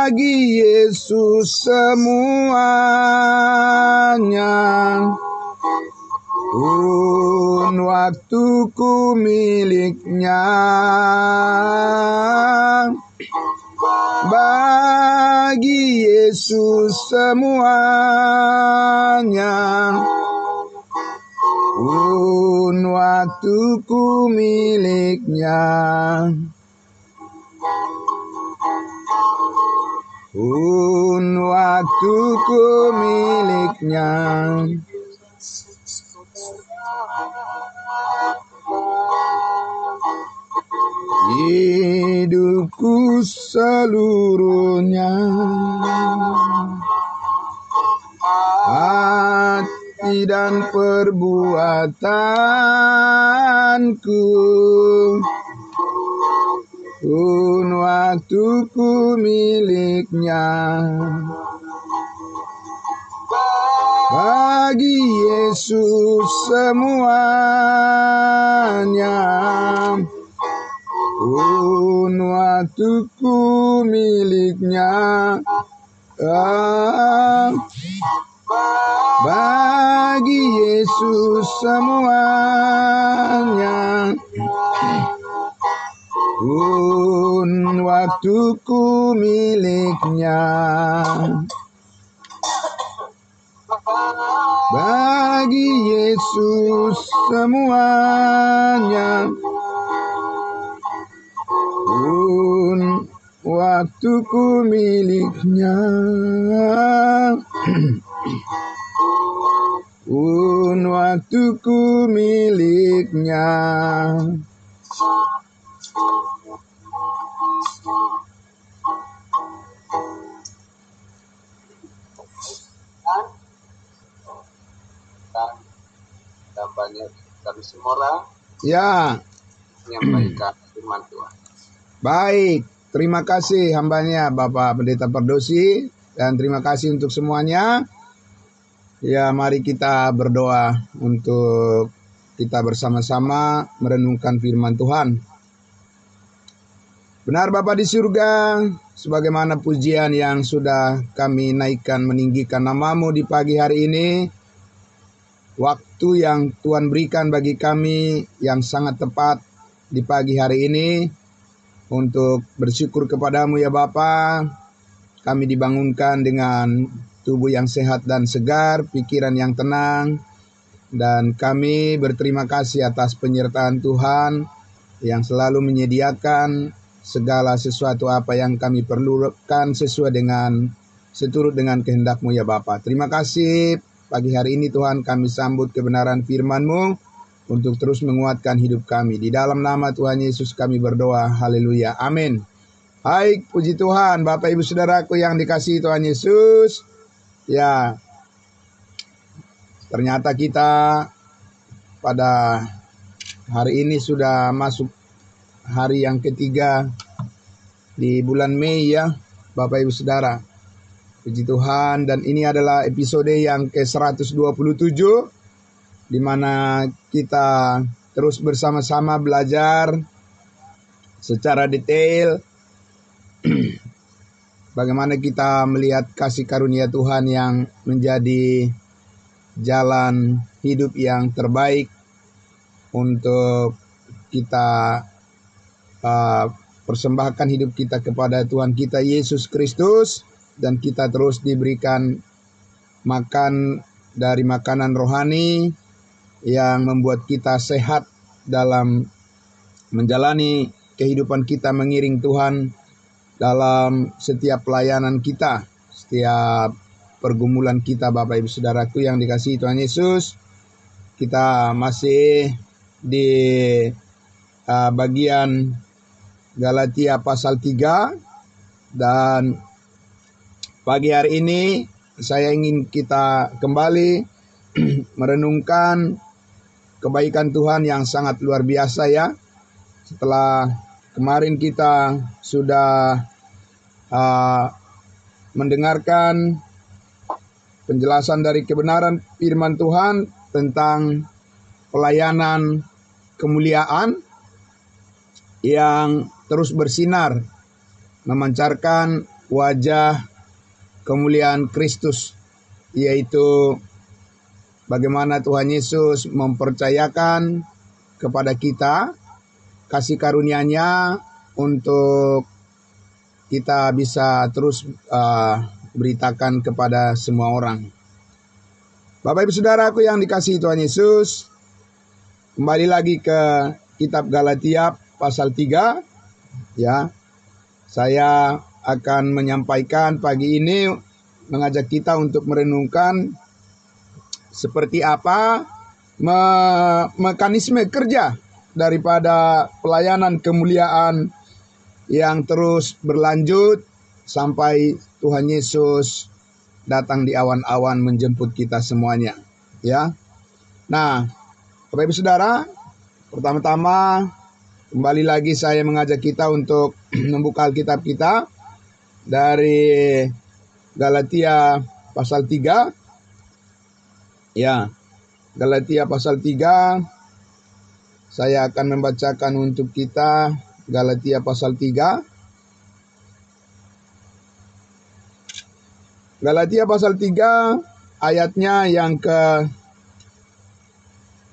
Bagi Yesus semuanya, pun waktuku miliknya. Bagi Yesus semuanya, pun waktuku miliknya. Pun waktuku miliknya. Hidupku seluruhnya, hati dan perbuatanku, pun waktuku miliknya. Bagi Yesus semuanya, pun waktuku miliknya. Bagi Yesus semuanya, pun waktuku miliknya. Bagi Yesus semuanya, pun waktuku miliknya. Pun waktuku miliknya. Kampanye kami semua Ya, menyampaikan firman Tuhan. baik. Terima kasih hambanya Bapak Pendeta Perdosi, dan terima kasih untuk semuanya. Ya, mari kita berdoa untuk kita bersama-sama merenungkan firman Tuhan. Benar Bapa di surga, sebagaimana pujian yang sudah kami naikkan meninggikan nama-Mu di pagi hari ini, waktu yang Tuhan berikan bagi kami yang sangat tepat di pagi hari ini untuk bersyukur kepadamu ya Bapa. Kami dibangunkan dengan tubuh yang sehat dan segar, pikiran yang tenang, dan kami berterima kasih atas penyertaan Tuhan yang selalu menyediakan segala sesuatu apa yang kami perlukan seturut dengan kehendak-Mu ya Bapa. Terima kasih pagi hari ini Tuhan, kami sambut kebenaran firman-Mu untuk terus menguatkan hidup kami. Di dalam nama Tuhan Yesus kami berdoa, haleluya, amin. Baik, puji Tuhan, Bapak Ibu Saudaraku yang dikasihi Tuhan Yesus. Ya, ternyata kita pada hari ini sudah masuk hari yang ketiga di bulan Mei ya, Bapak Ibu Saudara. Puji Tuhan, dan ini adalah episode yang ke-127 di mana kita terus bersama-sama belajar secara detail bagaimana kita melihat kasih karunia Tuhan yang menjadi jalan hidup yang terbaik untuk kita persembahkan hidup kita kepada Tuhan kita Yesus Kristus, dan kita terus diberikan makan dari makanan rohani yang membuat kita sehat dalam menjalani kehidupan kita mengiring Tuhan dalam setiap pelayanan kita, setiap pergumulan kita Bapak Ibu Saudaraku yang dikasihi Tuhan Yesus. Kita masih di bagian Galatia pasal 3, dan pagi hari ini saya ingin kita kembali merenungkan kebaikan Tuhan yang sangat luar biasa ya. Setelah kemarin kita sudah mendengarkan penjelasan dari kebenaran firman Tuhan tentang pelayanan kemuliaan yang terus bersinar, memancarkan wajah kemuliaan Kristus, yaitu bagaimana Tuhan Yesus mempercayakan kepada kita kasih karunia-Nya untuk kita bisa terus beritakan kepada semua orang. Bapak Ibu Saudaraku yang dikasihi Tuhan Yesus, kembali lagi ke kitab Galatia pasal 3. Ya, saya akan menyampaikan pagi ini, mengajak kita untuk merenungkan seperti apa mekanisme kerja daripada pelayanan kemuliaan yang terus berlanjut sampai Tuhan Yesus datang di awan-awan menjemput kita semuanya. Ya. Nah, Bapak Ibu Saudara, pertama-tama kembali lagi saya mengajak kita untuk membuka Alkitab kita dari Galatia pasal 3. Ya, Galatia pasal 3. Saya akan membacakan untuk kita Galatia pasal 3. Galatia pasal 3 ayatnya yang ke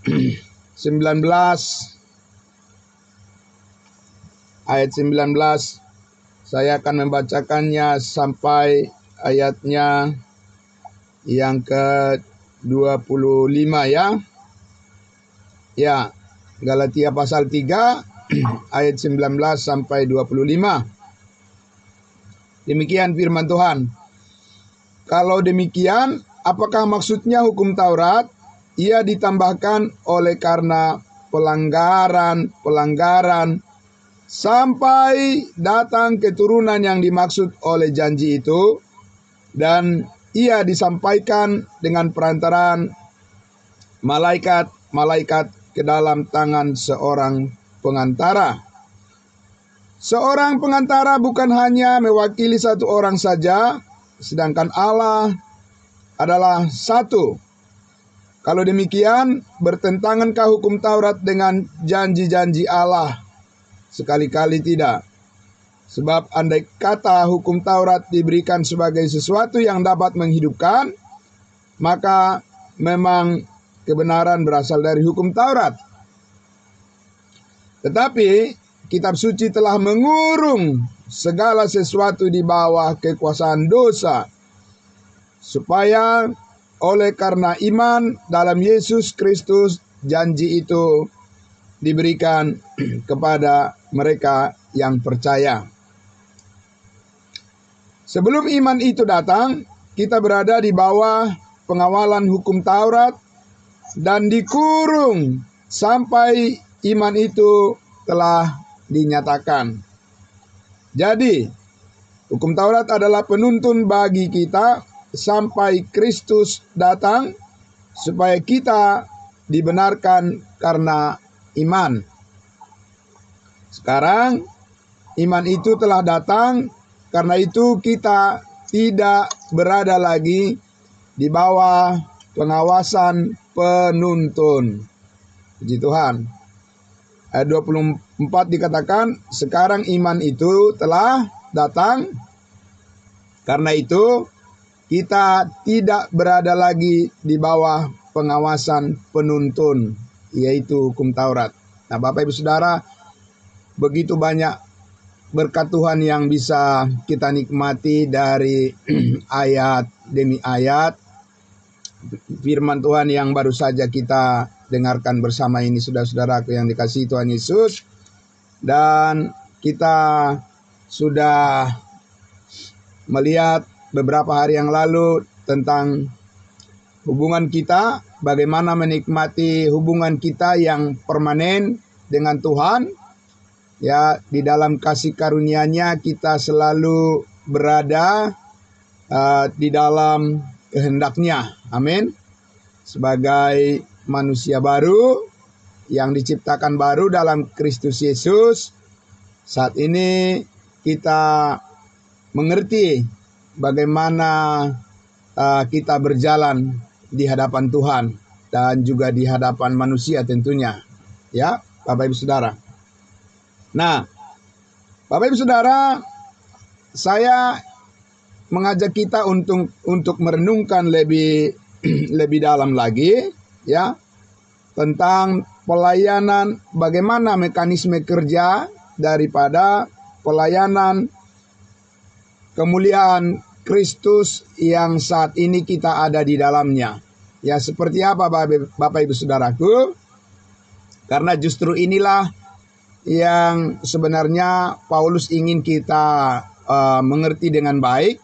19. Ayat 19. Saya akan membacakannya sampai ayatnya yang ke 25 ya. Ya, Galatia pasal 3 ayat 19 sampai 25. Demikian firman Tuhan. Kalau demikian, apakah maksudnya hukum Taurat? Ia ditambahkan oleh karena pelanggaran sampai datang keturunan yang dimaksud oleh janji itu, dan ia disampaikan dengan perantaraan malaikat ke dalam tangan seorang pengantara. Seorang pengantara bukan hanya mewakili satu orang saja, sedangkan Allah adalah satu. Kalau demikian, bertentangankah hukum Taurat dengan janji-janji Allah? Sekali-kali tidak. Sebab andai kata hukum Taurat diberikan sebagai sesuatu yang dapat menghidupkan, maka memang kebenaran berasal dari hukum Taurat. Tetapi kitab suci telah mengurung segala sesuatu di bawah kekuasaan dosa, supaya oleh karena iman dalam Yesus Kristus janji itu diberikan kepada mereka yang percaya. Sebelum iman itu datang, kita berada di bawah pengawalan hukum Taurat dan dikurung sampai iman itu telah dinyatakan. Jadi, hukum Taurat adalah penuntun bagi kita sampai Kristus datang, supaya kita dibenarkan karena iman. Sekarang, iman itu telah datang, karena itu kita tidak berada lagi di bawah pengawasan penuntun. Puji Tuhan. Ayat 24 dikatakan, sekarang iman itu telah datang, karena itu kita tidak berada lagi di bawah pengawasan penuntun, yaitu hukum Taurat. Nah, Bapak Ibu Saudara, begitu banyak berkat Tuhan yang bisa kita nikmati dari ayat demi ayat firman Tuhan yang baru saja kita dengarkan bersama ini, saudara-saudaraku yang dikasihi Tuhan Yesus. Dan kita sudah melihat beberapa hari yang lalu tentang hubungan kita, bagaimana menikmati hubungan kita yang permanen dengan Tuhan. Ya, di dalam kasih karunia-Nya kita selalu berada di dalam kehendak-Nya. Amin. Sebagai manusia baru yang diciptakan baru dalam Kristus Yesus, saat ini kita mengerti bagaimana kita berjalan di hadapan Tuhan dan juga di hadapan manusia tentunya. Ya, Bapak Ibu Saudara. Nah, Bapak Ibu Saudara, saya mengajak kita untuk merenungkan lebih lebih dalam lagi, ya, tentang pelayanan, bagaimana mekanisme kerja daripada pelayanan kemuliaan Kristus yang saat ini kita ada di dalamnya. Ya, seperti apa Bapak Ibu Saudaraku? Karena justru inilah yang sebenarnya Paulus ingin kita mengerti dengan baik,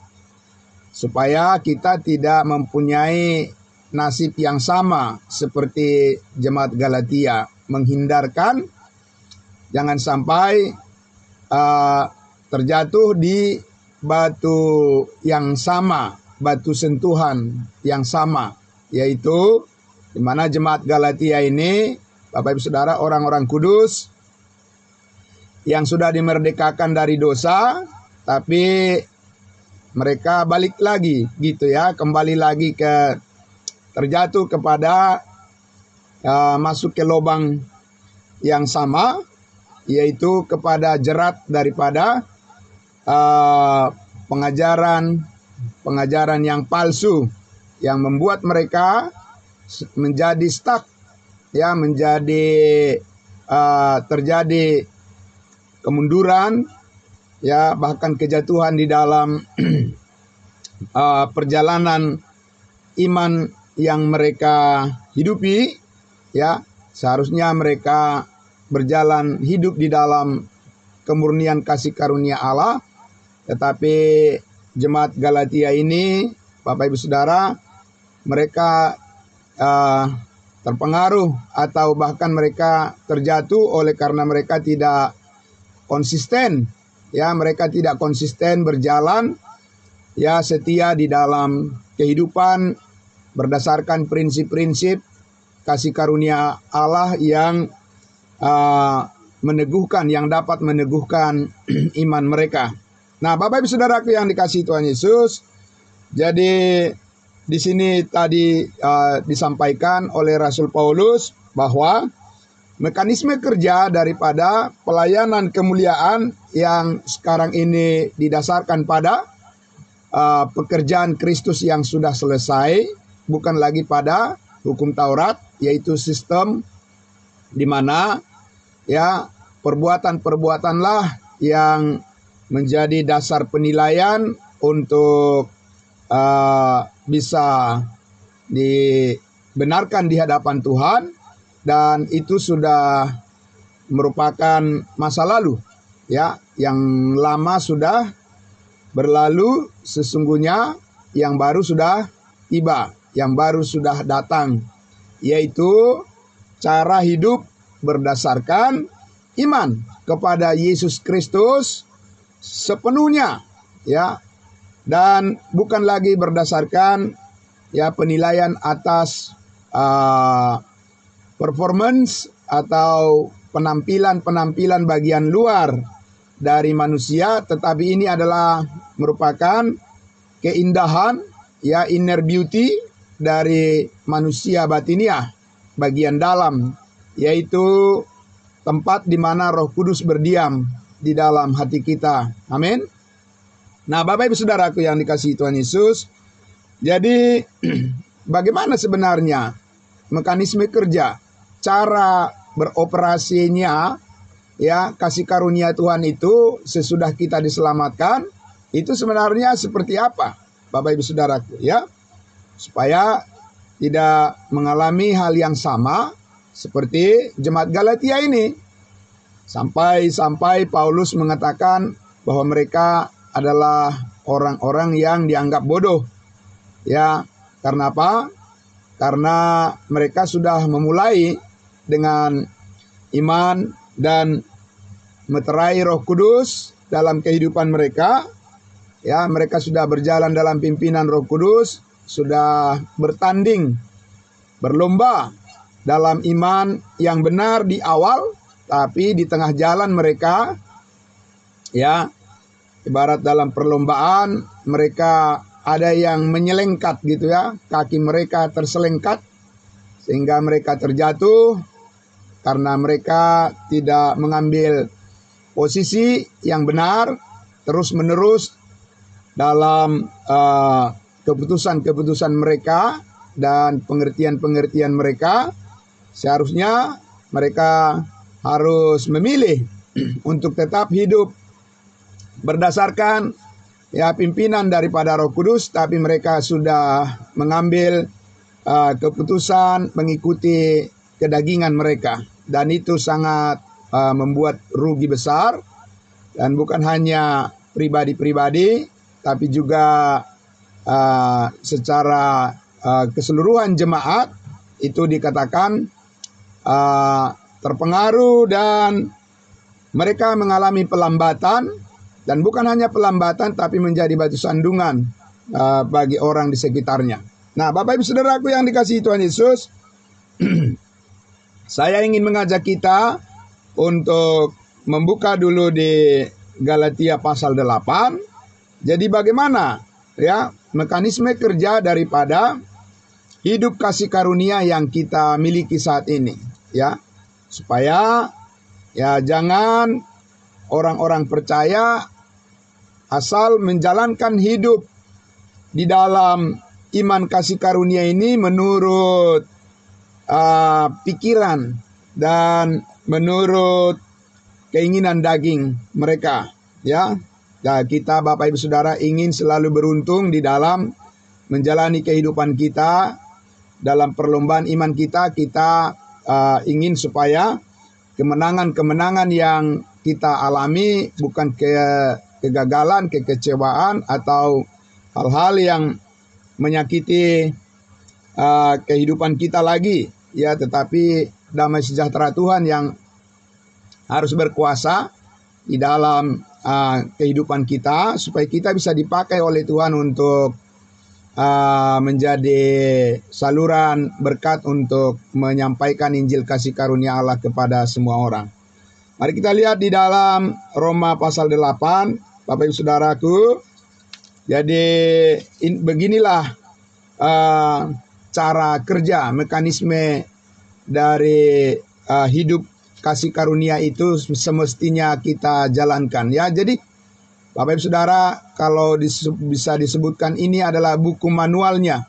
supaya kita tidak mempunyai nasib yang sama seperti jemaat Galatia, menghindarkan jangan sampai terjatuh di batu yang sama, batu sentuhan yang sama, yaitu di mana jemaat Galatia ini, Bapak Ibu Saudara, orang-orang kudus yang sudah dimerdekakan dari dosa, tapi mereka balik lagi gitu ya, kembali lagi ke terjatuh kepada masuk ke lubang yang sama, yaitu kepada jerat daripada pengajaran yang palsu yang membuat mereka menjadi stuck, ya, menjadi terjadi kemunduran, ya, bahkan kejatuhan di dalam perjalanan iman yang mereka hidupi, ya. Seharusnya mereka berjalan hidup di dalam kemurnian kasih karunia Allah, tetapi jemaat Galatia ini, Bapak Ibu Saudara, mereka terpengaruh atau bahkan mereka terjatuh oleh karena mereka tidak konsisten, ya, mereka tidak konsisten berjalan, ya, setia di dalam kehidupan berdasarkan prinsip-prinsip kasih karunia Allah yang meneguhkan, yang dapat meneguhkan iman mereka. Nah, Bapak Ibu Saudaraku yang dikasihi Tuhan Yesus, jadi di sini tadi disampaikan oleh Rasul Paulus bahwa mekanisme kerja daripada pelayanan kemuliaan yang sekarang ini didasarkan pada pekerjaan Kristus yang sudah selesai, bukan lagi pada hukum Taurat, yaitu sistem di mana, ya, perbuatan-perbuatanlah yang menjadi dasar penilaian untuk bisa dibenarkan di hadapan Tuhan, dan itu sudah merupakan masa lalu, ya, yang lama sudah berlalu, sesungguhnya yang baru sudah tiba, yang baru sudah datang, yaitu cara hidup berdasarkan iman kepada Yesus Kristus sepenuhnya, ya, dan bukan lagi berdasarkan, ya, penilaian atas performance atau penampilan bagian luar dari manusia, tetapi ini adalah merupakan keindahan, ya, inner beauty dari manusia batiniah, bagian dalam, yaitu tempat di mana Roh Kudus berdiam di dalam hati kita. Amin. Nah, Bapak Ibu Saudaraku yang dikasihi Tuhan Yesus, jadi bagaimana sebenarnya mekanisme kerja, cara beroperasinya, ya, kasih karunia Tuhan itu sesudah kita diselamatkan, itu sebenarnya seperti apa, Bapak Ibu Saudaraku, ya, supaya tidak mengalami hal yang sama seperti jemaat Galatia ini, sampai Paulus mengatakan bahwa mereka adalah orang-orang yang dianggap bodoh, ya, karena apa? Karena mereka sudah memulai dengan iman dan meterai Roh Kudus dalam kehidupan mereka, ya, mereka sudah berjalan dalam pimpinan Roh Kudus, sudah bertanding, berlomba dalam iman yang benar di awal, tapi di tengah jalan mereka, ya, ibarat dalam perlombaan, mereka ada yang menyelengkat gitu, ya, kaki mereka terselengkat sehingga mereka terjatuh karena mereka tidak mengambil posisi yang benar, terus-menerus dalam keputusan-keputusan mereka dan pengertian-pengertian mereka. Seharusnya mereka harus memilih untuk tetap hidup berdasarkan pimpinan daripada Roh Kudus, tapi mereka sudah mengambil keputusan mengikuti kedagingan mereka, dan itu sangat membuat rugi besar, dan bukan hanya pribadi-pribadi, tapi juga secara keseluruhan jemaat itu dikatakan terpengaruh, dan mereka mengalami pelambatan, dan bukan hanya pelambatan tapi menjadi batu sandungan bagi orang di sekitarnya. Nah, Bapak Ibu Saudaraku yang dikasihi Tuhan Yesus, saya ingin mengajak kita untuk membuka dulu di Galatia pasal 8. Jadi bagaimana mekanisme kerja daripada hidup kasih karunia yang kita miliki saat ini, supaya jangan orang-orang percaya asal menjalankan hidup di dalam iman kasih karunia ini menurut pikiran dan menurut keinginan daging mereka, Nah, kita Bapak Ibu Saudara ingin selalu beruntung di dalam menjalani kehidupan kita. Dalam perlombaan iman kita ingin supaya kemenangan-kemenangan yang kita alami bukan kegagalan, kekecewaan, atau hal-hal yang menyakiti kehidupan kita lagi, tetapi damai sejahtera Tuhan yang harus berkuasa di dalam kehidupan kita, supaya kita bisa dipakai oleh Tuhan untuk menjadi saluran berkat untuk menyampaikan Injil kasih karunia Allah kepada semua orang. Mari kita lihat di dalam Roma pasal 8, Bapak Ibu Saudaraku. Jadi beginilah cara kerja, mekanisme dari hidup kasih karunia itu semestinya kita jalankan, Jadi Bapak Ibu Saudara, kalau bisa disebutkan ini adalah buku manualnya,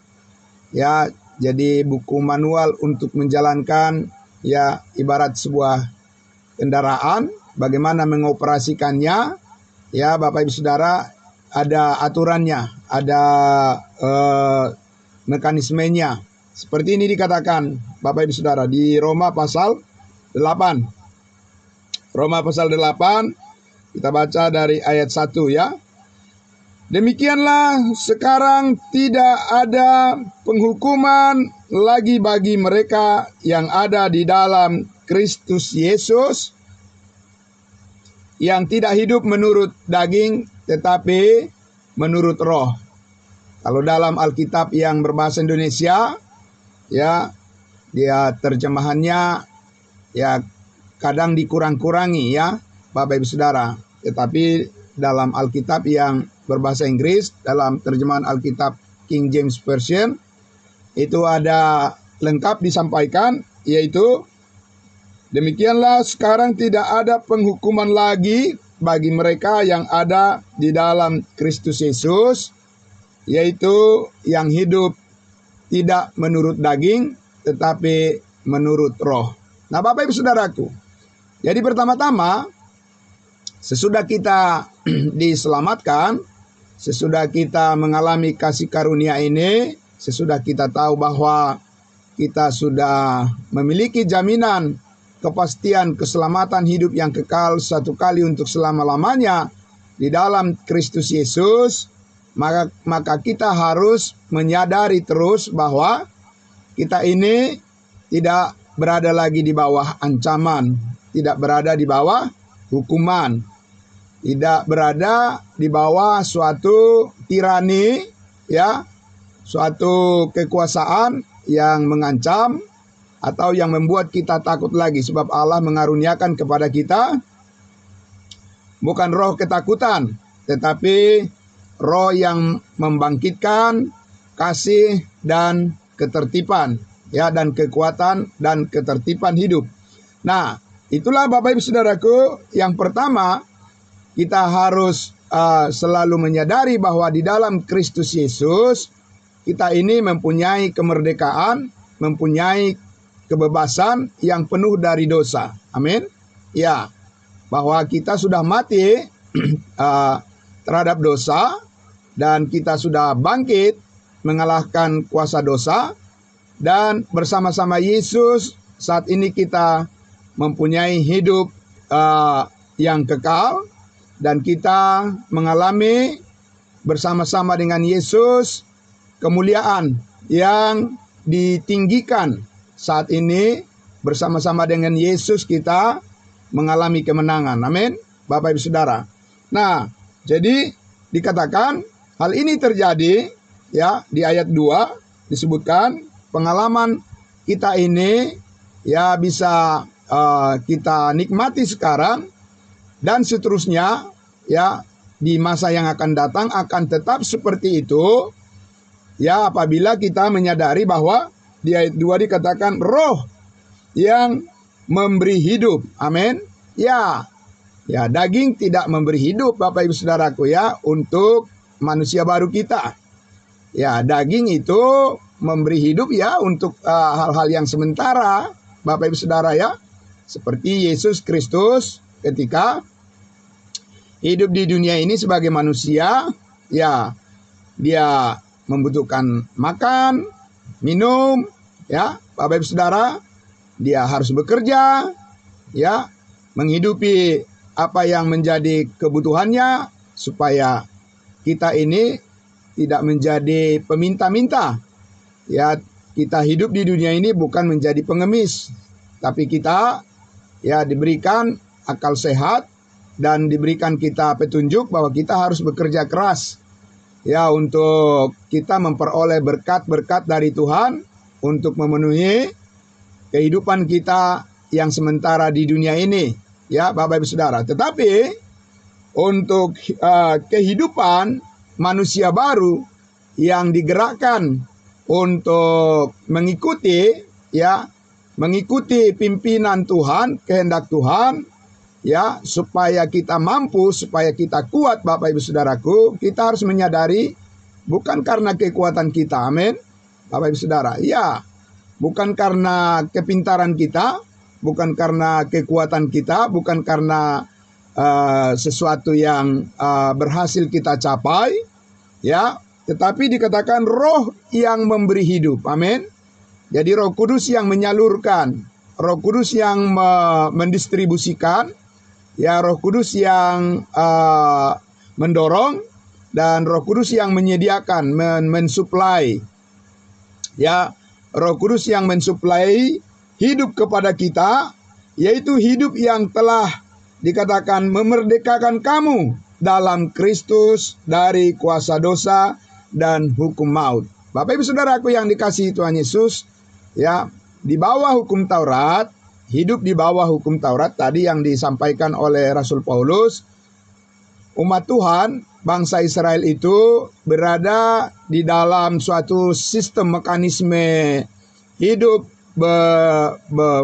Jadi buku manual untuk menjalankan, ibarat sebuah kendaraan, bagaimana mengoperasikannya, Bapak Ibu Saudara, ada aturannya, ada mekanismenya. Seperti ini dikatakan Bapak Ibu Saudara di Roma pasal 8. Roma pasal 8, kita baca dari ayat 1, Demikianlah sekarang tidak ada penghukuman lagi bagi mereka yang ada di dalam Kristus Yesus, yang tidak hidup menurut daging tetapi menurut roh. Kalau dalam Alkitab yang berbahasa Indonesia, dia terjemahannya kadang dikurang-kurangi, Bapak Ibu Saudara. Tetapi dalam Alkitab yang berbahasa Inggris, dalam terjemahan Alkitab King James Version, itu ada lengkap disampaikan, yaitu demikianlah sekarang tidak ada penghukuman lagi bagi mereka yang ada di dalam Kristus Yesus, yaitu yang hidup tidak menurut daging tetapi menurut roh. Nah, Bapak Ibu Saudaraku, jadi pertama-tama sesudah kita diselamatkan, sesudah kita mengalami kasih karunia ini, sesudah kita tahu bahwa kita sudah memiliki jaminan kepastian keselamatan hidup yang kekal satu kali untuk selama-lamanya di dalam Kristus Yesus, maka kita harus menyadari terus bahwa kita ini tidak berada lagi di bawah ancaman, tidak berada di bawah hukuman, tidak berada di bawah suatu tirani, suatu kekuasaan yang mengancam atau yang membuat kita takut lagi, sebab Allah mengaruniakan kepada kita bukan roh ketakutan, tetapi roh yang membangkitkan kasih dan ketertiban, dan kekuatan dan ketertiban hidup. Nah, itulah Bapak Ibu Saudaraku, yang pertama kita harus selalu menyadari bahwa di dalam Kristus Yesus kita ini mempunyai kemerdekaan, mempunyai kebebasan yang penuh dari dosa. Amin. Ya, bahwa kita sudah mati terhadap dosa dan kita sudah bangkit mengalahkan kuasa dosa, dan bersama-sama Yesus saat ini kita mempunyai hidup yang kekal, dan kita mengalami bersama-sama dengan Yesus kemuliaan yang ditinggikan. Saat ini bersama-sama dengan Yesus kita mengalami kemenangan. Amin. Bapak Ibu Saudara. Nah, jadi dikatakan hal ini terjadi ya di ayat 2 disebutkan pengalaman kita ini ya bisa kita nikmati sekarang dan seterusnya ya di masa yang akan datang akan tetap seperti itu ya apabila kita menyadari bahwa di ayat 2 dikatakan roh yang memberi hidup. Amin. Ya, daging tidak memberi hidup Bapak Ibu Saudaraku ya untuk manusia baru kita. Ya, daging itu memberi hidup ya untuk hal-hal yang sementara Bapak Ibu Saudara ya. Seperti Yesus Kristus ketika hidup di dunia ini sebagai manusia, ya dia membutuhkan makan, minum, ya Bapak Ibu Saudara, dia harus bekerja, ya menghidupi apa yang menjadi kebutuhannya supaya kita ini tidak menjadi peminta-minta. Ya, kita hidup di dunia ini bukan menjadi pengemis, tapi kita ya diberikan akal sehat dan diberikan kita petunjuk bahwa kita harus bekerja keras ya untuk kita memperoleh berkat-berkat dari Tuhan untuk memenuhi kehidupan kita yang sementara di dunia ini ya Bapak Ibu Saudara. Tetapi untuk kehidupan manusia baru yang digerakkan untuk mengikuti pimpinan Tuhan, kehendak Tuhan, ya supaya kita mampu, supaya kita kuat Bapak Ibu Saudaraku, kita harus menyadari bukan karena kekuatan kita, amin, Bapak Ibu Saudara, ya, bukan karena kepintaran kita, bukan karena kekuatan kita, bukan karena sesuatu yang berhasil kita capai, ya, tetapi dikatakan roh yang memberi hidup, amin. Jadi Roh Kudus yang menyalurkan, Roh Kudus yang mendistribusikan, ya Roh Kudus yang mendorong, dan Roh Kudus yang menyediakan, mensuplai, ya Roh Kudus yang mensuplai hidup kepada kita, yaitu hidup yang telah dikatakan memerdekakan kamu dalam Kristus dari kuasa dosa dan hukum maut. Bapak Ibu Saudaraku yang dikasihi Tuhan Yesus, ya di bawah hukum Taurat, hidup di bawah hukum Taurat tadi yang disampaikan oleh Rasul Paulus, umat Tuhan, bangsa Israel itu berada di dalam suatu sistem mekanisme hidup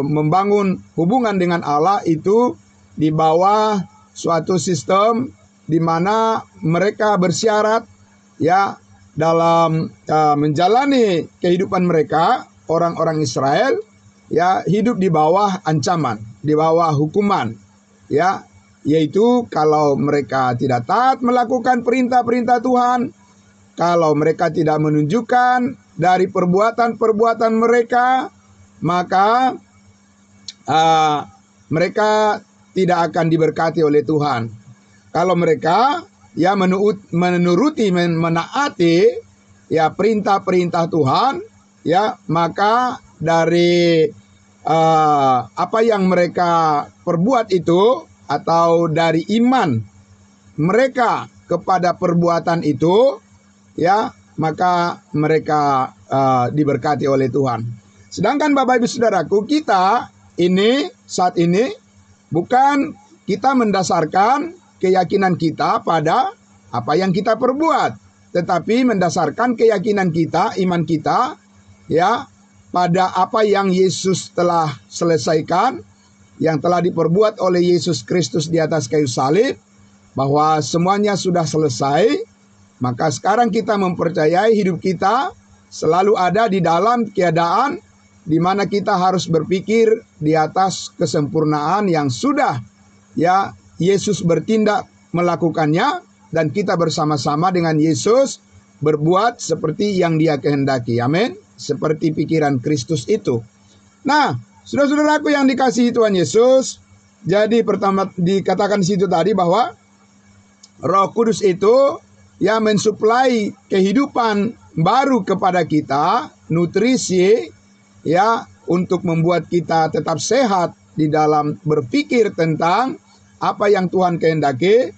membangun hubungan dengan Allah itu di bawah suatu sistem di mana mereka bersyarat ya dalam menjalani kehidupan mereka, orang-orang Israel ya hidup di bawah ancaman, di bawah hukuman, ya yaitu kalau mereka tidak taat melakukan perintah-perintah Tuhan, kalau mereka tidak menunjukkan dari perbuatan-perbuatan mereka, maka mereka tidak akan diberkati oleh Tuhan. Kalau mereka ya menuruti, menaati ya perintah-perintah Tuhan, ya maka dari apa yang mereka perbuat itu atau dari iman mereka kepada perbuatan itu, ya maka mereka diberkati oleh Tuhan. Sedangkan Bapak Ibu Saudaraku, kita ini saat ini bukan kita mendasarkan keyakinan kita pada apa yang kita perbuat, tetapi mendasarkan keyakinan kita, iman kita, ya pada apa yang Yesus telah selesaikan, yang telah diperbuat oleh Yesus Kristus di atas kayu salib, bahwa semuanya sudah selesai, maka sekarang kita mempercayai hidup kita selalu ada di dalam keadaan di mana kita harus berpikir di atas kesempurnaan yang sudah Yesus bertindak melakukannya, dan kita bersama-sama dengan Yesus berbuat seperti yang Dia kehendaki. Amin. Seperti pikiran Kristus itu. Nah, saudara-saudaraku yang dikasihi Tuhan Yesus, jadi pertama dikatakan di situ tadi bahwa Roh Kudus itu mensuplai kehidupan baru kepada kita, nutrisi untuk membuat kita tetap sehat di dalam berpikir tentang apa yang Tuhan kehendaki.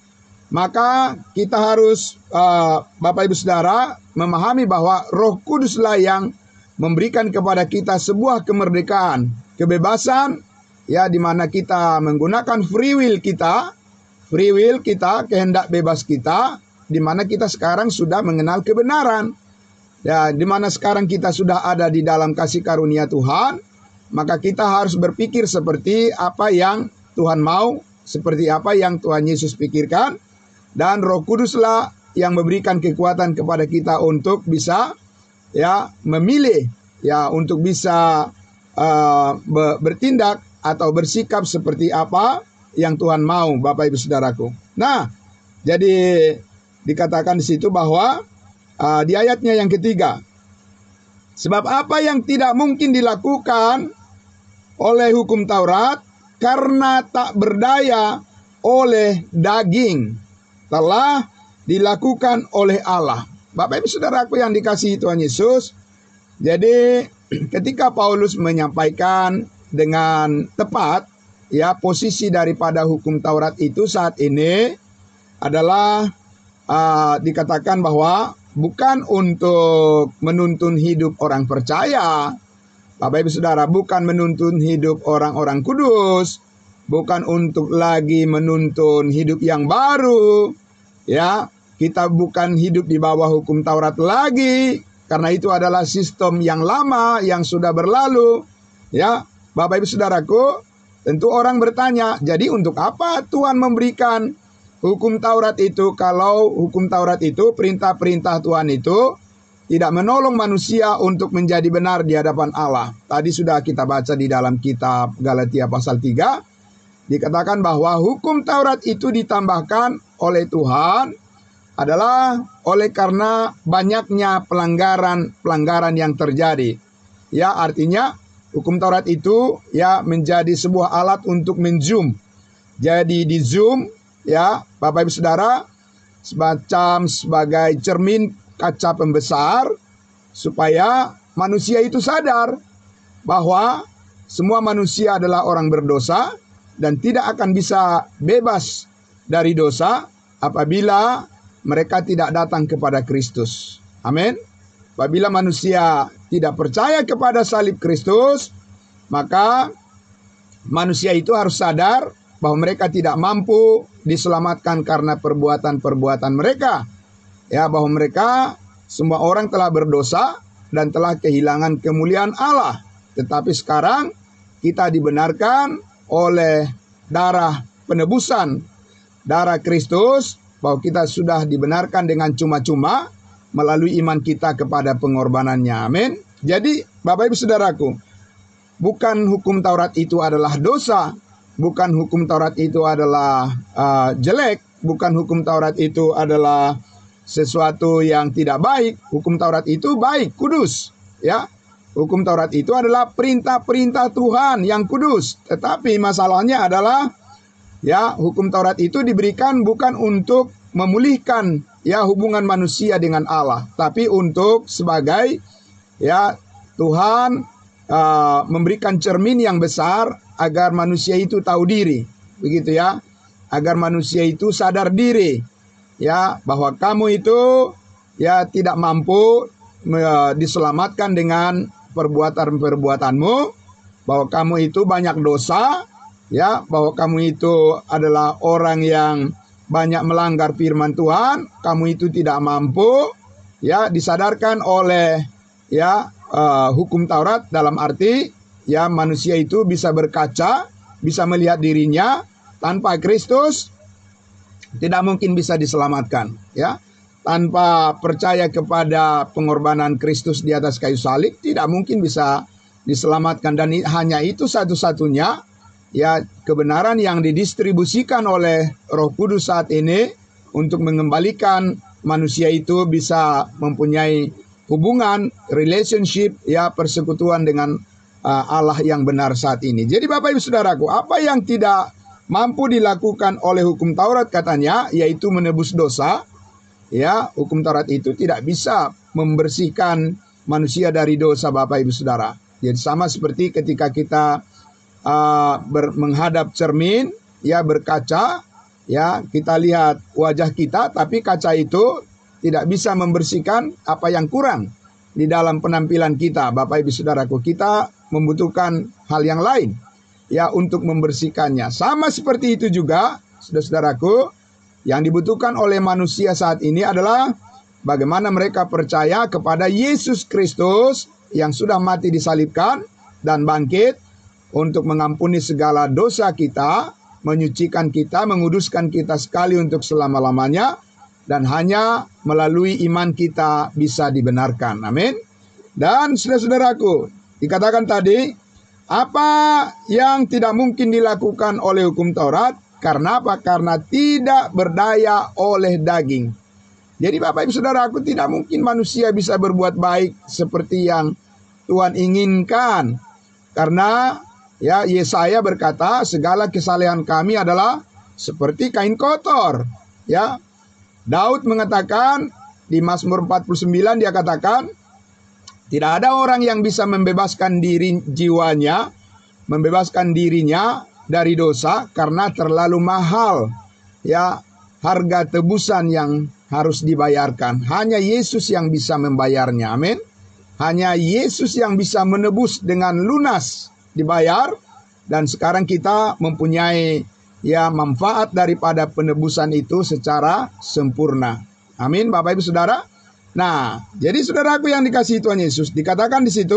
Maka kita harus Bapak Ibu Saudara memahami bahwa Roh Kuduslah yang memberikan kepada kita sebuah kemerdekaan, kebebasan, di mana kita menggunakan free will kita, kehendak bebas kita, di mana kita sekarang sudah mengenal kebenaran. Di mana sekarang kita sudah ada di dalam kasih karunia Tuhan, maka kita harus berpikir seperti apa yang Tuhan mau, seperti apa yang Tuhan Yesus pikirkan, dan Roh Kuduslah yang memberikan kekuatan kepada kita untuk bisa memilih, untuk bisa bertindak atau bersikap seperti apa yang Tuhan mau, Bapak Ibu Saudaraku. Nah, jadi dikatakan di situ bahwa di ayatnya yang ketiga, sebab apa yang tidak mungkin dilakukan oleh hukum Taurat karena tak berdaya oleh daging, telah dilakukan oleh Allah. Bapak Ibu Saudaraku yang dikasihi Tuhan Yesus, jadi ketika Paulus menyampaikan dengan tepat posisi daripada hukum Taurat itu saat ini adalah dikatakan bahwa bukan untuk menuntun hidup orang percaya, Bapak Ibu Saudara, bukan menuntun hidup orang-orang kudus, bukan untuk lagi menuntun hidup yang baru, kita bukan hidup di bawah hukum Taurat lagi, karena itu adalah sistem yang lama yang sudah berlalu. Bapak Ibu Saudaraku, tentu orang bertanya, jadi untuk apa Tuhan memberikan hukum Taurat itu kalau hukum Taurat itu, perintah-perintah Tuhan itu tidak menolong manusia untuk menjadi benar di hadapan Allah. Tadi sudah kita baca di dalam kitab Galatia pasal 3. Dikatakan bahwa hukum Taurat itu ditambahkan oleh Tuhan adalah oleh karena banyaknya pelanggaran yang terjadi. Artinya hukum Taurat itu menjadi sebuah alat untuk menzoom. Jadi di zoom Bapak Ibu Saudara, semacam sebagai cermin kaca pembesar supaya manusia itu sadar bahwa semua manusia adalah orang berdosa dan tidak akan bisa bebas dari dosa apabila mereka tidak datang kepada Kristus. Amin. Apabila manusia tidak percaya kepada salib Kristus, maka manusia itu harus sadar bahwa mereka tidak mampu diselamatkan karena perbuatan-perbuatan mereka. Bahwa mereka semua orang telah berdosa dan telah kehilangan kemuliaan Allah. Tetapi sekarang kita dibenarkan oleh darah penebusan, darah Kristus, bahwa kita sudah dibenarkan dengan cuma-cuma melalui iman kita kepada pengorbanannya. Amin. Jadi Bapak Ibu Saudaraku, bukan hukum Taurat itu adalah dosa, bukan hukum Taurat itu adalah jelek, bukan hukum Taurat itu adalah sesuatu yang tidak baik. Hukum Taurat itu baik, kudus. Hukum Taurat itu adalah perintah-perintah Tuhan yang kudus. Tetapi masalahnya adalah hukum Taurat itu diberikan bukan untuk memulihkan hubungan manusia dengan Allah, tapi untuk sebagai Tuhan memberikan cermin yang besar agar manusia itu tahu diri, begitu agar manusia itu sadar diri bahwa kamu itu tidak mampu diselamatkan dengan perbuatan-perbuatanmu, bahwa kamu itu banyak dosa, bahwa kamu itu adalah orang yang banyak melanggar firman Tuhan, kamu itu tidak mampu, disadarkan oleh hukum Taurat, dalam arti manusia itu bisa berkaca, bisa melihat dirinya tanpa Kristus, tidak mungkin bisa diselamatkan, ya. Tanpa percaya kepada pengorbanan Kristus di atas kayu salib, tidak mungkin bisa diselamatkan. Dan hanya itu satu-satunya, ya, kebenaran yang didistribusikan oleh Roh Kudus saat ini untuk mengembalikan manusia itu bisa mempunyai hubungan, relationship, ya, persekutuan dengan Allah yang benar saat ini. Jadi Bapak Ibu Saudaraku, apa yang tidak mampu dilakukan oleh hukum Taurat katanya, yaitu menebus dosa, ya, hukum Taurat itu tidak bisa membersihkan manusia dari dosa, Bapak Ibu Saudara. Jadi sama seperti ketika kita menghadap cermin, ya, berkaca, ya, kita lihat wajah kita, tapi kaca itu tidak bisa membersihkan apa yang kurang di dalam penampilan kita, Bapak Ibu Saudaraku. Kita membutuhkan hal yang lain, ya, untuk membersihkannya. Sama seperti itu juga, saudara-saudaraku, yang dibutuhkan oleh manusia saat ini adalah bagaimana mereka percaya kepada Yesus Kristus yang sudah mati disalibkan dan bangkit untuk mengampuni segala dosa kita, menyucikan kita, menguduskan kita sekali untuk selama-lamanya, dan hanya melalui iman kita bisa dibenarkan. Amin. Dan saudara-saudaraku, dikatakan tadi, apa yang tidak mungkin dilakukan oleh hukum Taurat? Karena apa? Karena tidak berdaya oleh daging. Jadi Bapak Ibu Saudaraku, tidak mungkin manusia bisa berbuat baik seperti yang Tuhan inginkan. Karena, ya, Yesaya berkata, segala kesalehan kami adalah seperti kain kotor. Ya, Daud mengatakan di Mazmur 49, dia katakan, tidak ada orang yang bisa membebaskan jiwanya, membebaskan dirinya dari dosa karena terlalu mahal, ya, harga tebusan yang harus dibayarkan. Hanya Yesus yang bisa membayarnya. Amin. Hanya Yesus yang bisa menebus dengan lunas, dibayar, dan sekarang kita mempunyai, ya, manfaat daripada penebusan itu secara sempurna. Amin, Bapak Ibu Saudara. Nah, jadi saudaraku yang dikasihi Tuhan Yesus, dikatakan di situ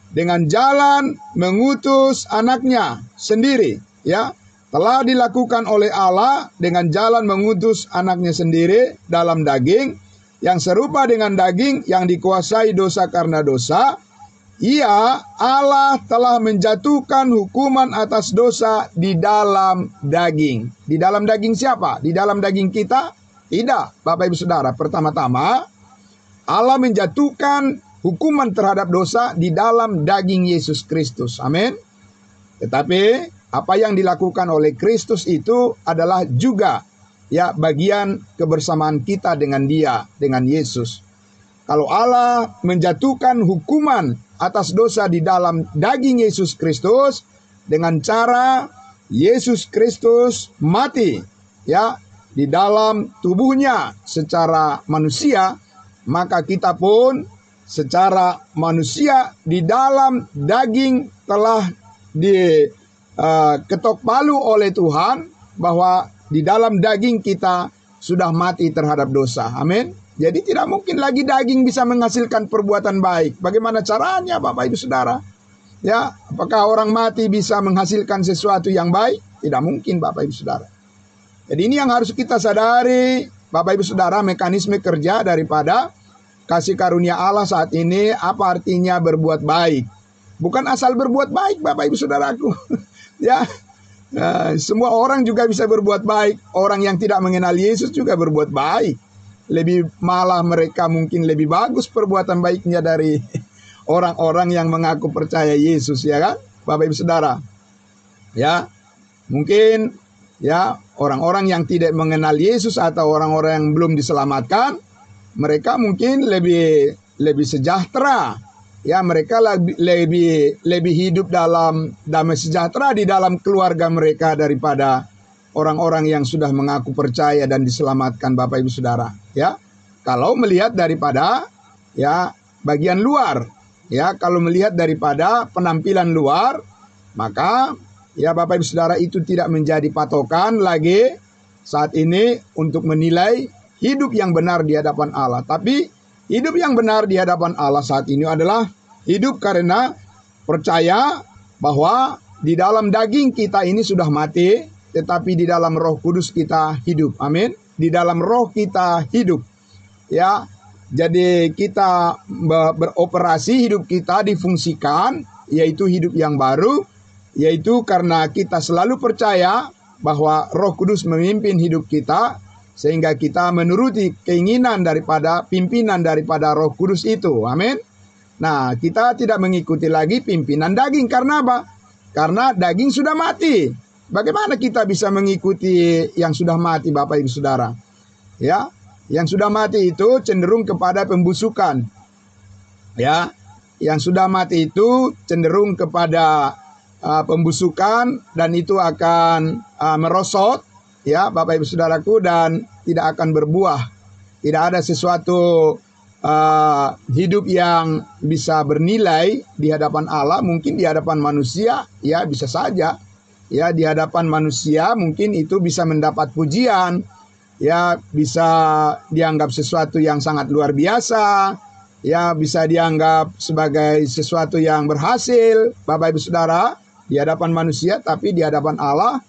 dengan jalan mengutus anaknya sendiri, ya, telah dilakukan oleh Allah dengan jalan mengutus anaknya sendiri dalam daging yang serupa dengan daging yang dikuasai dosa karena dosa. Ia, Allah telah menjatuhkan hukuman atas dosa di dalam daging. Di dalam daging siapa? Di dalam daging kita? Tidak, Bapak Ibu Saudara. Pertama-tama, Allah menjatuhkan hukuman terhadap dosa di dalam daging Yesus Kristus. Amin. Tetapi apa yang dilakukan oleh Kristus itu adalah juga, ya, bagian kebersamaan kita dengan Dia, dengan Yesus. Kalau Allah menjatuhkan hukuman atas dosa di dalam daging Yesus Kristus dengan cara Yesus Kristus mati, ya, di dalam tubuhnya secara manusia, maka kita pun secara manusia di dalam daging telah diketok palu oleh Tuhan bahwa di dalam daging kita sudah mati terhadap dosa. Amin. Jadi tidak mungkin lagi daging bisa menghasilkan perbuatan baik. Bagaimana caranya, Bapak Ibu Saudara? Ya, apakah orang mati bisa menghasilkan sesuatu yang baik? Tidak mungkin, Bapak Ibu Saudara. Jadi ini yang harus kita sadari, Bapak Ibu Saudara, mekanisme kerja daripada kasih karunia Allah saat ini. Apa artinya berbuat baik? Bukan asal berbuat baik, Bapak Ibu Saudaraku. Ya, semua orang juga bisa berbuat baik. Orang yang tidak mengenal Yesus juga berbuat baik. Lebih malah mereka mungkin lebih bagus perbuatan baiknya dari orang-orang yang mengaku percaya Yesus, ya kan, Bapak Ibu Saudara. Ya, mungkin, ya, orang-orang yang tidak mengenal Yesus atau orang-orang yang belum diselamatkan, mereka mungkin lebih sejahtera. Ya, mereka lebih hidup dalam damai sejahtera di dalam keluarga mereka daripada orang-orang yang sudah mengaku percaya dan diselamatkan, Bapak Ibu Saudara. Ya, kalau melihat daripada, ya, bagian luar, ya, kalau melihat daripada penampilan luar, maka, ya, Bapak Ibu Saudara, itu tidak menjadi patokan lagi saat ini untuk menilai hidup yang benar di hadapan Allah. Tapi hidup yang benar di hadapan Allah saat ini adalah hidup karena percaya bahwa di dalam daging kita ini sudah mati, tetapi di dalam Roh Kudus kita hidup. Amin. Di dalam Roh kita hidup. Ya. Jadi kita beroperasi, hidup kita difungsikan, yaitu hidup yang baru, yaitu karena kita selalu percaya bahwa Roh Kudus memimpin hidup kita, sehingga kita menuruti keinginan daripada pimpinan daripada Roh Kudus itu. Amin. Nah, kita tidak mengikuti lagi pimpinan daging. Karena apa? Karena daging sudah mati. Bagaimana kita bisa mengikuti yang sudah mati, Bapak Ibu Saudara? Ya, yang sudah mati itu cenderung kepada pembusukan. Ya, yang sudah mati itu cenderung kepada pembusukan, dan itu akan merosot, ya Bapak Ibu Saudaraku, dan tidak akan berbuah. Tidak ada sesuatu hidup yang bisa bernilai di hadapan Allah. Mungkin di hadapan manusia, ya bisa saja. Ya, di hadapan manusia mungkin itu bisa mendapat pujian, ya bisa dianggap sesuatu yang sangat luar biasa, ya bisa dianggap sebagai sesuatu yang berhasil, Bapak Ibu Saudara, di hadapan manusia. Tapi di hadapan Allah,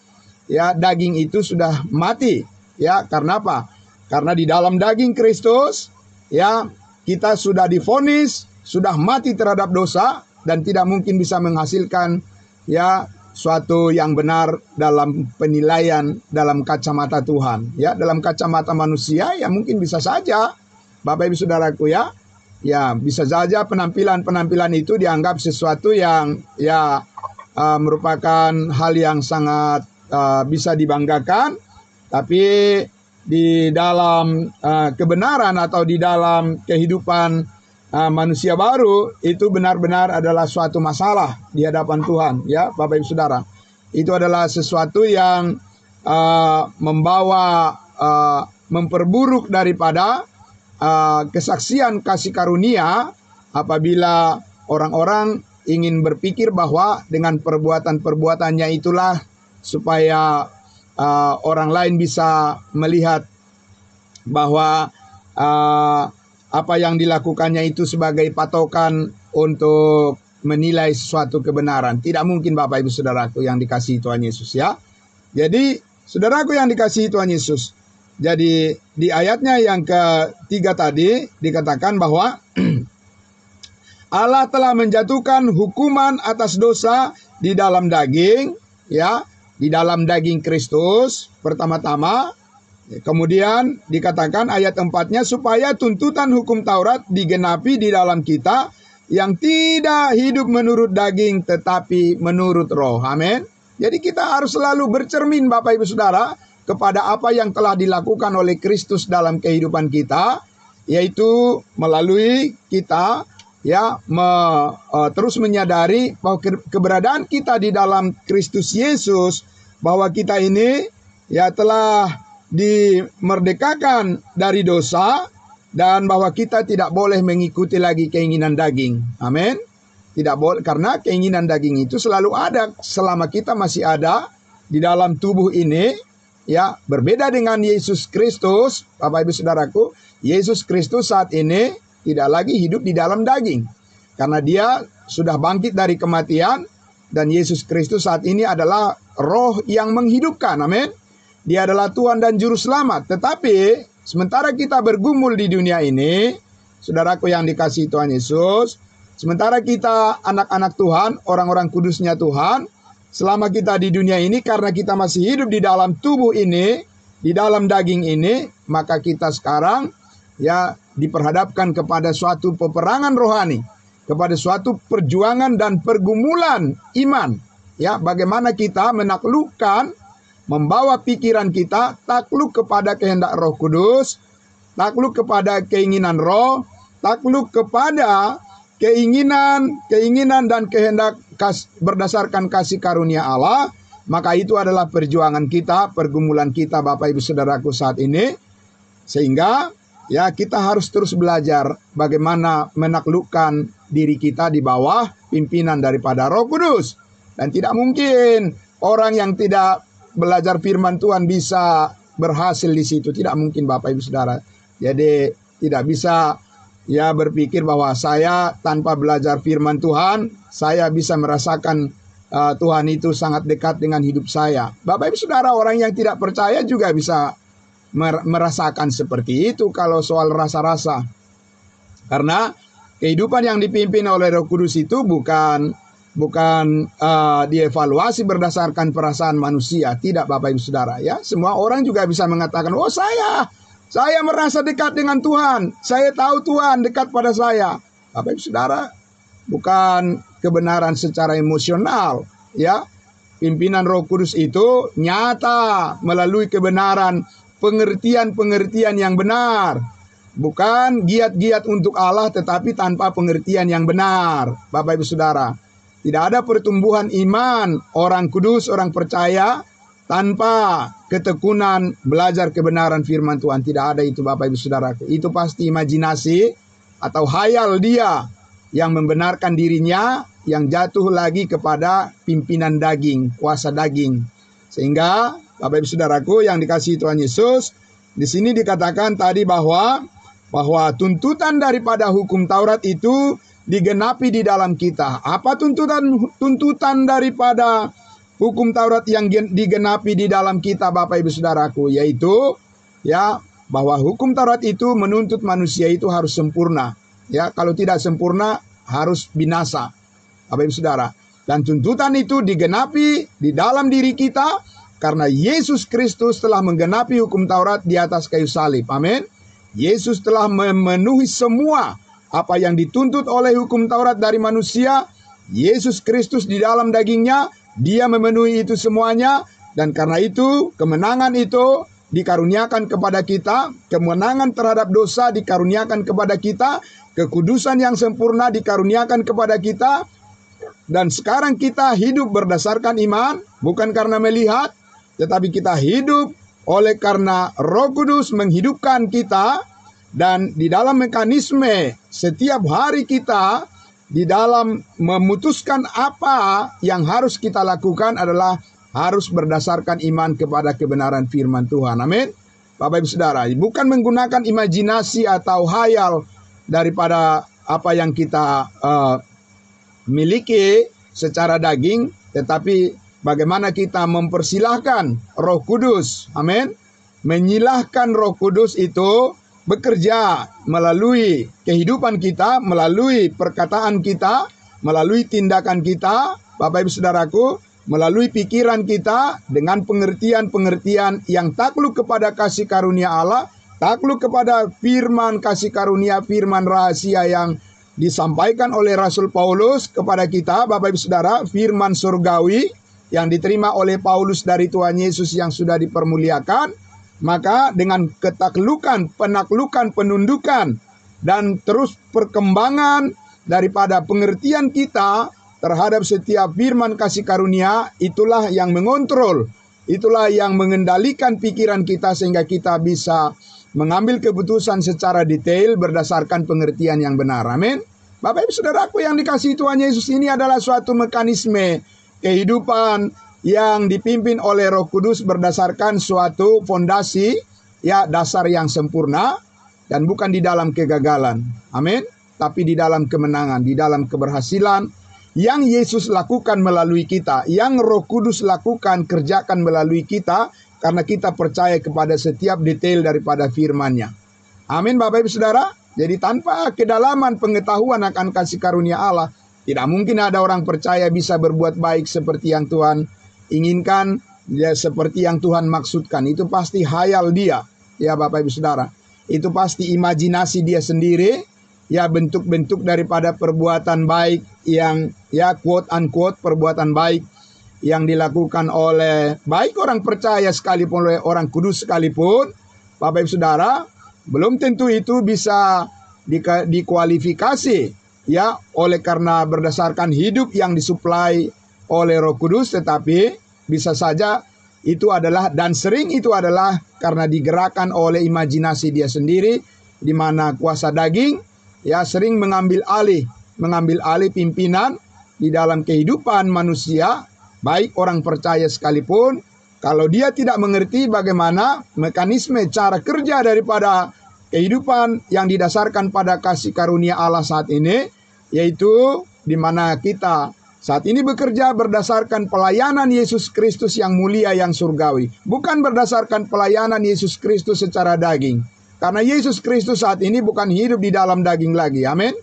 ya daging itu sudah mati. Ya, karena apa? Karena di dalam daging Kristus, ya kita sudah divonis, sudah mati terhadap dosa, dan tidak mungkin bisa menghasilkan ya suatu yang benar dalam penilaian dalam kacamata Tuhan. Ya, dalam kacamata manusia ya mungkin bisa saja, Bapak Ibu Saudaraku, ya bisa saja penampilan itu dianggap sesuatu yang ya merupakan hal yang sangat bisa dibanggakan. Tapi di dalam kebenaran atau di dalam kehidupan manusia baru, itu benar-benar adalah suatu masalah di hadapan Tuhan, ya Bapak Ibu Saudara. Itu adalah sesuatu yang memperburuk daripada kesaksian kasih karunia, apabila orang-orang ingin berpikir bahwa dengan perbuatan-perbuatannya itulah supaya orang lain bisa melihat bahwa apa yang dilakukannya itu sebagai patokan untuk menilai sesuatu kebenaran. Tidak mungkin, Bapak Ibu Saudaraku yang dikasihi Tuhan Yesus, ya. Jadi saudaraku yang dikasihi Tuhan Yesus, jadi di ayatnya yang ketiga tadi dikatakan bahwa Allah telah menjatuhkan hukuman atas dosa di dalam daging, ya, di dalam daging Kristus pertama-tama. Kemudian dikatakan ayat 4-nya, supaya tuntutan hukum Taurat digenapi di dalam kita yang tidak hidup menurut daging tetapi menurut Roh. Amin. Jadi kita harus selalu bercermin, Bapak Ibu Saudara, kepada apa yang telah dilakukan oleh Kristus dalam kehidupan kita, yaitu melalui kita ya terus menyadari bahwa keberadaan kita di dalam Kristus Yesus, bahwa kita ini ya telah dimerdekakan dari dosa, dan bahwa kita tidak boleh mengikuti lagi keinginan daging. Amin. Tidak boleh, karena keinginan daging itu selalu ada selama kita masih ada di dalam tubuh ini. Ya, berbeda dengan Yesus Kristus, Bapak Ibu Saudaraku, Yesus Kristus saat ini tidak lagi hidup di dalam daging, karena dia sudah bangkit dari kematian, dan Yesus Kristus saat ini adalah Roh yang menghidupkan. Amin. Dia adalah Tuhan dan Juru Selamat. Tetapi sementara kita bergumul di dunia ini, saudaraku yang dikasihi Tuhan Yesus, sementara kita anak-anak Tuhan, orang-orang kudusnya Tuhan, selama kita di dunia ini, karena kita masih hidup di dalam tubuh ini, di dalam daging ini, maka kita sekarang ya diperhadapkan kepada suatu peperangan rohani, kepada suatu perjuangan dan pergumulan iman. Ya, bagaimana kita menaklukkan, membawa pikiran kita takluk kepada kehendak Roh Kudus, takluk kepada keinginan Roh, takluk kepada keinginan dan kehendak berdasarkan kasih karunia Allah. Maka itu adalah perjuangan kita, pergumulan kita, Bapak Ibu Saudaraku saat ini. Sehingga ya kita harus terus belajar bagaimana menaklukkan diri kita di bawah pimpinan daripada Roh Kudus. Dan tidak mungkin orang yang tidak belajar firman Tuhan bisa berhasil di situ. Tidak mungkin, Bapak Ibu Saudara. Jadi tidak bisa ya berpikir bahwa saya tanpa belajar firman Tuhan, saya bisa merasakan Tuhan itu sangat dekat dengan hidup saya. Bapak Ibu Saudara, orang yang tidak percaya juga bisa merasakan seperti itu kalau soal rasa-rasa. Karena kehidupan yang dipimpin oleh Roh Kudus itu bukan dievaluasi berdasarkan perasaan manusia. Tidak, Bapak Ibu Saudara, ya. Semua orang juga bisa mengatakan, "Oh, saya merasa dekat dengan Tuhan. Saya tahu Tuhan dekat pada saya." Bapak Ibu Saudara, bukan kebenaran secara emosional, ya. Pimpinan Roh Kudus itu nyata melalui kebenaran, pengertian-pengertian yang benar. Bukan giat-giat untuk Allah tetapi tanpa pengertian yang benar. Bapak Ibu Saudara, tidak ada pertumbuhan iman orang kudus, orang percaya tanpa ketekunan belajar kebenaran firman Tuhan. Tidak ada itu, Bapak Ibu Saudara. Itu pasti imajinasi atau hayal dia yang membenarkan dirinya, yang jatuh lagi kepada pimpinan daging, kuasa daging. Sehingga Bapak Ibu Saudaraku yang dikasihi Tuhan Yesus, di sini dikatakan tadi bahwa tuntutan daripada hukum Taurat itu digenapi di dalam kita. Apa tuntutan daripada hukum Taurat yang digenapi di dalam kita, Bapak Ibu Saudaraku, yaitu ya bahwa hukum Taurat itu menuntut manusia itu harus sempurna. Ya, kalau tidak sempurna harus binasa, Bapak Ibu Saudara. Dan tuntutan itu digenapi di dalam diri kita karena Yesus Kristus telah menggenapi hukum Taurat di atas kayu salib. Amin. Yesus telah memenuhi semua apa yang dituntut oleh hukum Taurat dari manusia. Yesus Kristus di dalam dagingnya, dia memenuhi itu semuanya. Dan karena itu, kemenangan itu dikaruniakan kepada kita. Kemenangan terhadap dosa dikaruniakan kepada kita. Kekudusan yang sempurna dikaruniakan kepada kita. Dan sekarang kita hidup berdasarkan iman, bukan karena melihat, tetapi kita hidup oleh karena Roh Kudus menghidupkan kita. Dan di dalam mekanisme setiap hari kita, di dalam memutuskan apa yang harus kita lakukan adalah harus berdasarkan iman kepada kebenaran firman Tuhan. Amin. Bapak Ibu Saudara, bukan menggunakan imajinasi atau hayal daripada apa yang kita miliki secara daging, tetapi bagaimana kita mempersilahkan Roh Kudus, amin, menyilahkan Roh Kudus itu bekerja melalui kehidupan kita, melalui perkataan kita, melalui tindakan kita, Bapak Ibu Saudaraku, melalui pikiran kita dengan pengertian-pengertian yang takluk kepada kasih karunia Allah, takluk kepada firman kasih karunia, firman rahasia yang disampaikan oleh Rasul Paulus kepada kita, Bapak Ibu Saudara, firman surgawi yang diterima oleh Paulus dari Tuhan Yesus yang sudah dipermuliakan. Maka dengan ketaklukan, penaklukan, penundukan, dan terus perkembangan daripada pengertian kita terhadap setiap firman kasih karunia, itulah yang mengontrol, itulah yang mengendalikan pikiran kita sehingga kita bisa mengambil keputusan secara detail berdasarkan pengertian yang benar. Amin. Bapak Ibu Saudaraku yang dikasihi Tuhan Yesus, ini adalah suatu mekanisme kehidupan yang dipimpin oleh Roh Kudus berdasarkan suatu fondasi, ya, dasar yang sempurna, dan bukan di dalam kegagalan. Amin. Tapi di dalam kemenangan, di dalam keberhasilan yang Yesus lakukan melalui kita, yang Roh Kudus lakukan, kerjakan melalui kita, karena kita percaya kepada setiap detail daripada firman-Nya. Amin, Bapak Ibu Saudara. Jadi tanpa kedalaman pengetahuan akan kasih karunia Allah, tidak mungkin ada orang percaya bisa berbuat baik seperti yang Tuhan inginkan, ya, seperti yang Tuhan maksudkan. Itu pasti hayal dia, ya Bapak Ibu Saudara. Itu pasti imajinasi dia sendiri, ya, bentuk-bentuk daripada perbuatan baik yang, ya, quote unquote perbuatan baik yang dilakukan oleh baik orang percaya sekalipun, oleh orang kudus sekalipun, Bapak Ibu Saudara, belum tentu itu bisa dikualifikasi, ya, oleh karena berdasarkan hidup yang disuplai oleh Roh Kudus, tetapi bisa saja itu adalah, dan sering itu adalah karena digerakkan oleh imajinasi dia sendiri, di mana kuasa daging, ya, sering mengambil alih pimpinan di dalam kehidupan manusia, baik orang percaya sekalipun, kalau dia tidak mengerti bagaimana mekanisme cara kerja daripada kehidupan yang didasarkan pada kasih karunia Allah saat ini, yaitu di mana kita saat ini bekerja berdasarkan pelayanan Yesus Kristus yang mulia yang surgawi, bukan berdasarkan pelayanan Yesus Kristus secara daging. Karena Yesus Kristus saat ini bukan hidup di dalam daging lagi. Amin.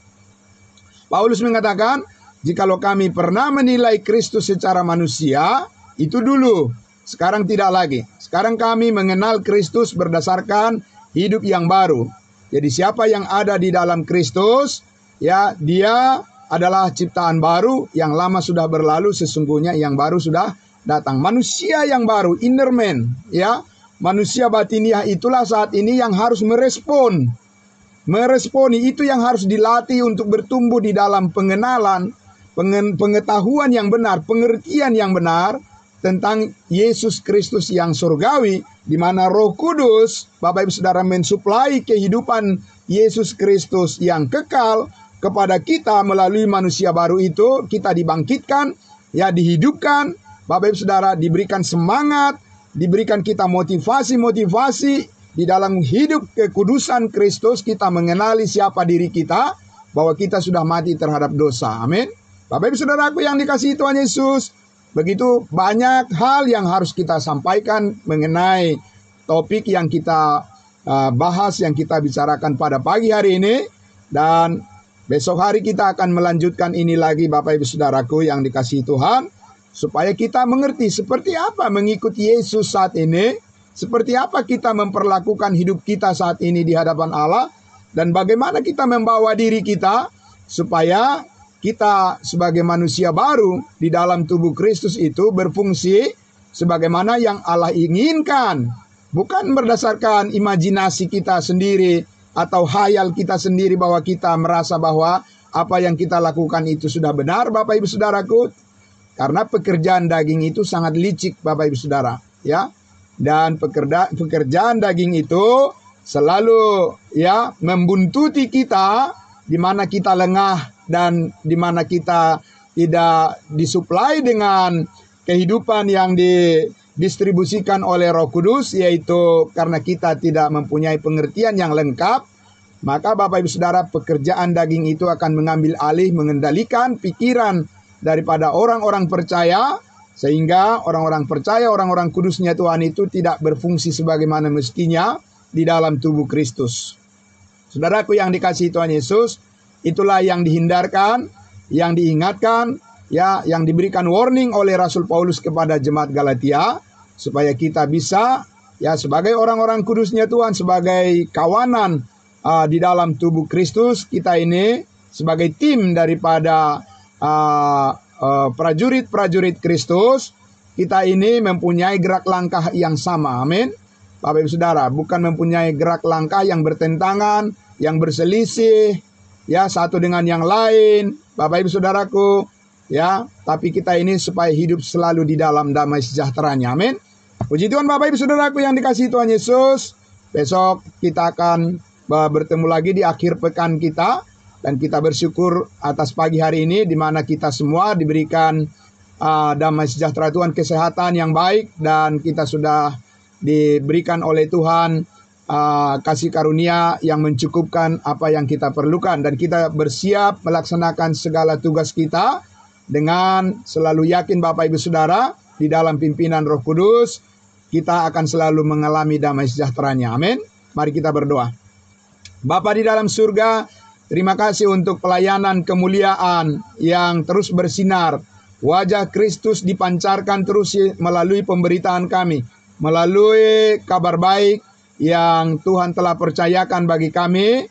Paulus mengatakan, jikalau kami pernah menilai Kristus secara manusia, itu dulu, sekarang tidak lagi. Sekarang kami mengenal Kristus berdasarkan hidup yang baru. Jadi siapa yang ada di dalam Kristus, ya dia adalah ciptaan baru, yang lama sudah berlalu, sesungguhnya yang baru sudah datang. Manusia yang baru, inner man, ya. Manusia batiniah itulah saat ini yang harus meresponi, itu yang harus dilatih untuk bertumbuh di dalam pengenalan, pengetahuan yang benar, pengertian yang benar tentang Yesus Kristus yang surgawi, di mana Roh Kudus, Bapak Ibu Saudara, mensuplai kehidupan Yesus Kristus yang kekal kepada kita melalui manusia baru itu. Kita dibangkitkan, ya dihidupkan, Bapak Ibu Saudara, diberikan semangat, diberikan kita motivasi di dalam hidup kekudusan Kristus. Kita mengenali siapa diri kita, bahwa kita sudah mati terhadap dosa. Amin. Bapak Ibu Saudaraku yang dikasihi Tuhan Yesus, begitu banyak hal yang harus kita sampaikan mengenai topik yang kita bahas, yang kita bicarakan pada pagi hari ini. Dan besok hari kita akan melanjutkan ini lagi, Bapak Ibu Saudaraku yang dikasihi Tuhan, supaya kita mengerti seperti apa mengikuti Yesus saat ini, seperti apa kita memperlakukan hidup kita saat ini di hadapan Allah, dan bagaimana kita membawa diri kita supaya kita sebagai manusia baru di dalam tubuh Kristus itu berfungsi sebagaimana yang Allah inginkan. Bukan berdasarkan imajinasi kita sendiri atau hayal kita sendiri, bahwa kita merasa bahwa apa yang kita lakukan itu sudah benar, Bapak Ibu Saudaraku. Karena pekerjaan daging itu sangat licik, Bapak Ibu Saudara, ya. Dan pekerjaan daging itu selalu ya membuntuti kita, di mana kita lengah dan di mana kita tidak disuplai dengan kehidupan yang didistribusikan oleh Roh Kudus, yaitu karena kita tidak mempunyai pengertian yang lengkap. Maka Bapak Ibu Saudara, pekerjaan daging itu akan mengambil alih, mengendalikan pikiran daripada orang-orang percaya, sehingga orang-orang percaya, orang-orang kudusnya Tuhan itu tidak berfungsi sebagaimana mestinya di dalam tubuh Kristus. Saudaraku yang dikasihi Tuhan Yesus, itulah yang dihindarkan, yang diingatkan, ya, yang diberikan warning oleh Rasul Paulus kepada jemaat Galatia, supaya kita bisa, ya, sebagai orang-orang kudusnya Tuhan, sebagai kawanan di dalam tubuh Kristus, kita ini sebagai tim daripada prajurit-prajurit Kristus, kita ini mempunyai gerak langkah yang sama. Amin. Bapak Ibu Saudara, bukan mempunyai gerak langkah yang bertentangan, yang berselisih, ya, satu dengan yang lain, Bapak Ibu Saudaraku, ya, tapi kita ini supaya hidup selalu di dalam damai sejahteranya. Amin. Puji Tuhan, Bapak Ibu Saudaraku yang dikasihi Tuhan Yesus. Besok kita akan bertemu lagi di akhir pekan kita, dan kita bersyukur atas pagi hari ini, di mana kita semua diberikan damai sejahtera Tuhan, kesehatan yang baik, dan kita sudah diberikan oleh Tuhan kasih karunia yang mencukupkan apa yang kita perlukan, dan kita bersiap melaksanakan segala tugas kita dengan selalu yakin, Bapak Ibu Saudara, di dalam pimpinan Roh Kudus kita akan selalu mengalami damai sejahteranya. Amin. Mari kita berdoa. Bapa di dalam surga, terima kasih untuk pelayanan kemuliaan yang terus bersinar. Wajah Kristus dipancarkan terus melalui pemberitaan kami, melalui kabar baik yang Tuhan telah percayakan bagi kami.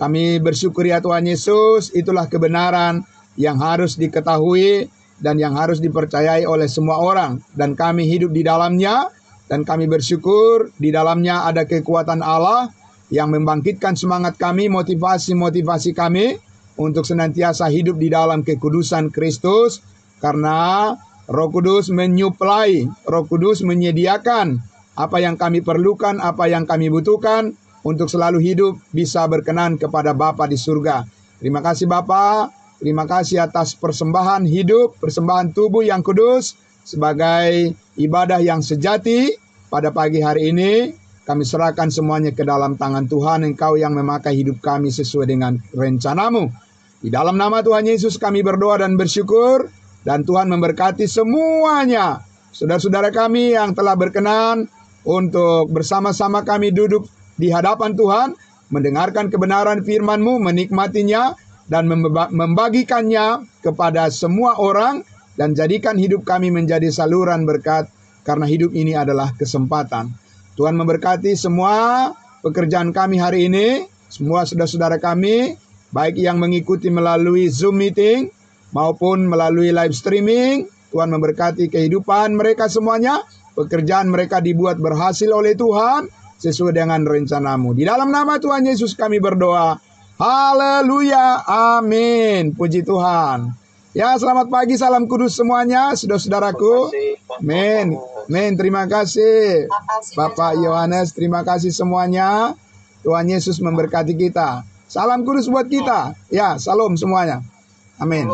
Kami bersyukur ya Tuhan Yesus, itulah kebenaran yang harus diketahui dan yang harus dipercayai oleh semua orang. Dan kami hidup di dalamnya, dan kami bersyukur di dalamnya ada kekuatan Allah yang membangkitkan semangat kami, motivasi kami untuk senantiasa hidup di dalam kekudusan Kristus. Karena Roh Kudus menyuplai, Roh Kudus menyediakan apa yang kami perlukan, apa yang kami butuhkan untuk selalu hidup bisa berkenan kepada Bapa di surga. Terima kasih Bapa, terima kasih atas persembahan hidup, persembahan tubuh yang kudus sebagai ibadah yang sejati pada pagi hari ini. Kami serahkan semuanya ke dalam tangan Tuhan, Engkau yang memakai hidup kami sesuai dengan rencanamu. Di dalam nama Tuhan Yesus kami berdoa dan bersyukur. Dan Tuhan memberkati semuanya. Saudara-saudara kami yang telah berkenan untuk bersama-sama kami duduk di hadapan Tuhan, mendengarkan kebenaran firman-Mu, menikmatinya, dan membagikannya kepada semua orang, dan jadikan hidup kami menjadi saluran berkat, karena hidup ini adalah kesempatan. Tuhan memberkati semua pekerjaan kami hari ini, semua saudara-saudara kami, baik yang mengikuti melalui Zoom meeting maupun melalui live streaming. Tuhan memberkati kehidupan mereka semuanya, pekerjaan mereka dibuat berhasil oleh Tuhan sesuai dengan rencana-Mu. Di dalam nama Tuhan Yesus kami berdoa. Haleluya, amin. Puji Tuhan. Ya, selamat pagi, salam kudus semuanya, saudara-saudaraku. Amin. Amin, terima kasih Bapak Yohanes, terima kasih semuanya. Tuhan Yesus memberkati kita. Salam kudus buat kita. Ya, salam semuanya. Amin.